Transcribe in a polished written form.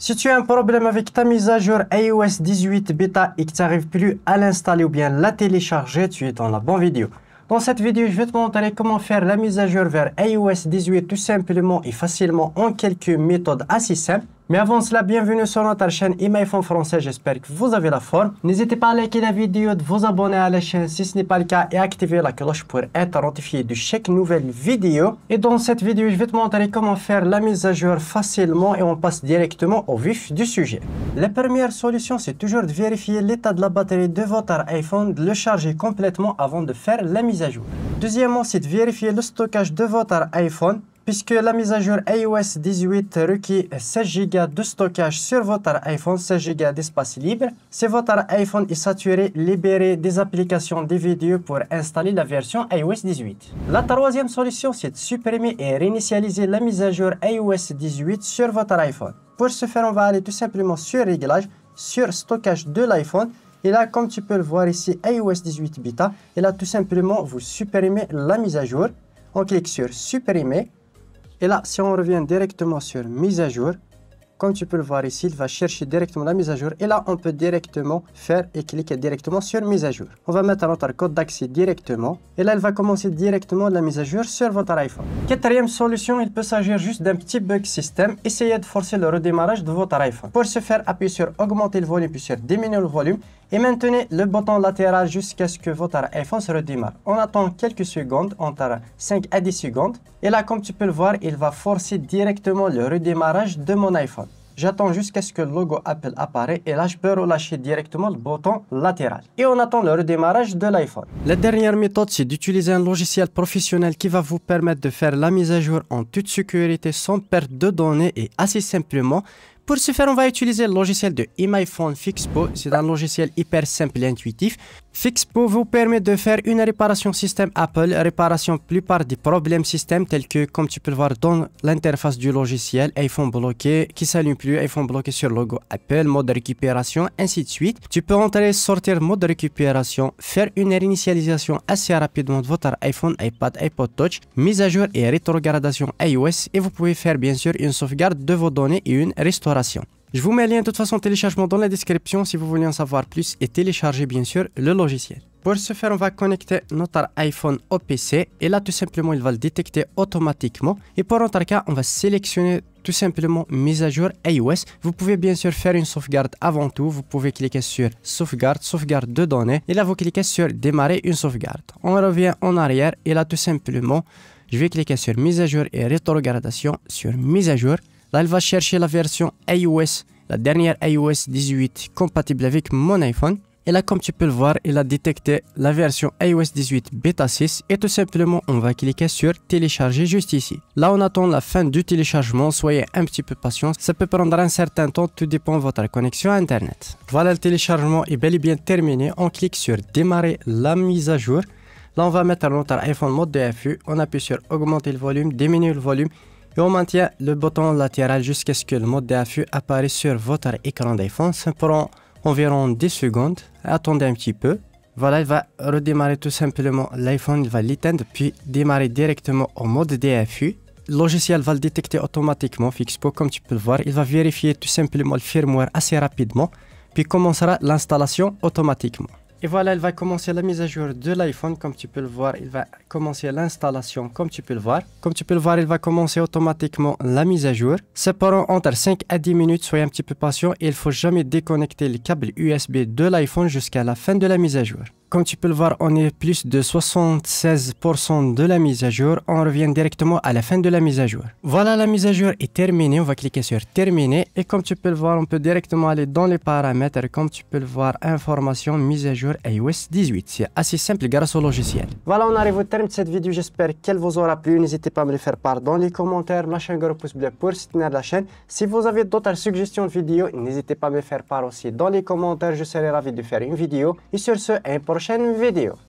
Si tu as un problème avec ta mise à jour iOS 18 bêta et que tu n'arrives plus à l'installer ou bien la télécharger, tu es dans la bonne vidéo. Dans cette vidéo, je vais te montrer comment faire la mise à jour vers iOS 18 tout simplement et facilement en quelques méthodes assez simples. Mais avant cela, bienvenue sur notre chaîne iMyPhone Français, j'espère que vous avez la forme. N'hésitez pas à liker la vidéo, de vous abonner à la chaîne si ce n'est pas le cas et activer la cloche pour être notifié de chaque nouvelle vidéo. Et dans cette vidéo, je vais te montrer comment faire la mise à jour facilement et on passe directement au vif du sujet. La première solution, c'est toujours de vérifier l'état de la batterie de votre iPhone, de le charger complètement avant de faire la mise à jour. Deuxièmement, c'est de vérifier le stockage de votre iPhone, puisque la mise à jour iOS 18 requiert 16 Go de stockage sur votre iPhone, 16 Go d'espace libre. Si votre iPhone est saturé, libérez des applications des vidéos pour installer la version iOS 18. La troisième solution, c'est de supprimer et réinitialiser la mise à jour iOS 18 sur votre iPhone. Pour ce faire, on va aller tout simplement sur Réglages, sur Stockage de l'iPhone. Et là, comme tu peux le voir ici, iOS 18 bêta. Et là, tout simplement, vous supprimez la mise à jour. On clique sur Supprimer. Et là, si on revient directement sur mise à jour, comme tu peux le voir ici, il va chercher directement la mise à jour. Et là, on peut directement faire et cliquer directement sur mise à jour. On va mettre notre code d'accès directement. Et là, il va commencer directement la mise à jour sur votre iPhone. Quatrième solution, il peut s'agir juste d'un petit bug système. Essayez de forcer le redémarrage de votre iPhone. Pour ce faire, appuyez sur augmenter le volume puis sur diminuer le volume. Et maintenez le bouton latéral jusqu'à ce que votre iPhone se redémarre. On attend quelques secondes, entre 5 à 10 secondes. Et là, comme tu peux le voir, il va forcer directement le redémarrage de mon iPhone. J'attends jusqu'à ce que le logo Apple apparaît et là, je peux relâcher directement le bouton latéral. Et on attend le redémarrage de l'iPhone. La dernière méthode, c'est d'utiliser un logiciel professionnel qui va vous permettre de faire la mise à jour en toute sécurité sans perte de données et assez simplement. Pour ce faire, on va utiliser le logiciel de iMyPhone Fixpo. C'est un logiciel hyper simple et intuitif. Fixpo vous permet de faire une réparation système Apple, réparation plupart des problèmes système tels que, comme tu peux le voir dans l'interface du logiciel, iPhone bloqué, qui s'allume plus, iPhone bloqué sur le logo Apple, mode récupération, ainsi de suite. Tu peux entrer, sortir mode récupération, faire une réinitialisation assez rapidement de votre iPhone, iPad, iPod Touch, mise à jour et rétrogradation iOS et vous pouvez faire bien sûr une sauvegarde de vos données et une restauration. Je vous mets le lien de toute façon téléchargement dans la description si vous voulez en savoir plus et télécharger bien sûr le logiciel. Pour ce faire, on va connecter notre iPhone au PC et là tout simplement il va le détecter automatiquement et pour notre cas on va sélectionner tout simplement mise à jour iOS. Vous pouvez bien sûr faire une sauvegarde avant tout, vous pouvez cliquer sur sauvegarde de données et là vous cliquez sur démarrer une sauvegarde. On revient en arrière et là tout simplement je vais cliquer sur mise à jour et rétrogradation sur mise à jour. Là, elle va chercher la version iOS, la dernière iOS 18 compatible avec mon iPhone. Et là, comme tu peux le voir, il a détecté la version iOS 18 bêta 6. Et tout simplement, on va cliquer sur télécharger juste ici. Là, on attend la fin du téléchargement. Soyez un petit peu patient. Ça peut prendre un certain temps, tout dépend de votre connexion Internet. Voilà, le téléchargement est bel et bien terminé. On clique sur démarrer la mise à jour. Là, on va mettre notre iPhone mode DFU. On appuie sur augmenter le volume, diminuer le volume. Et on maintient le bouton latéral jusqu'à ce que le mode DFU apparaisse sur votre écran d'iPhone. Ça prend environ 10 secondes. Attendez un petit peu. Voilà, il va redémarrer tout simplement l'iPhone. Il va l'éteindre puis démarrer directement au mode DFU. Le logiciel va le détecter automatiquement, Fixpo, comme tu peux le voir. Il va vérifier tout simplement le firmware assez rapidement. Puis commencera l'installation automatiquement. Et voilà, il va commencer la mise à jour de l'iPhone. Comme tu peux le voir, il va commencer l'installation comme tu peux le voir. Comme tu peux le voir, il va commencer automatiquement la mise à jour. Ça prend entre 5 à 10 minutes, soyez un petit peu patient. Et il ne faut jamais déconnecter le câble USB de l'iPhone jusqu'à la fin de la mise à jour. Comme tu peux le voir, on est plus de 76% de la mise à jour. On revient directement à la fin de la mise à jour. Voilà, la mise à jour est terminée. On va cliquer sur terminer. Et comme tu peux le voir, on peut directement aller dans les paramètres. Comme tu peux le voir, information, mise à jour iOS 18. C'est assez simple grâce au logiciel. Voilà, on arrive au terme de cette vidéo. J'espère qu'elle vous aura plu. N'hésitez pas à me le faire part dans les commentaires. Lâchez un gros pouce bleu pour soutenir la chaîne. Si vous avez d'autres suggestions de vidéos, n'hésitez pas à me le faire part aussi dans les commentaires. Je serai ravi de faire une vidéo. Et sur ce, à une prochaine vidéo.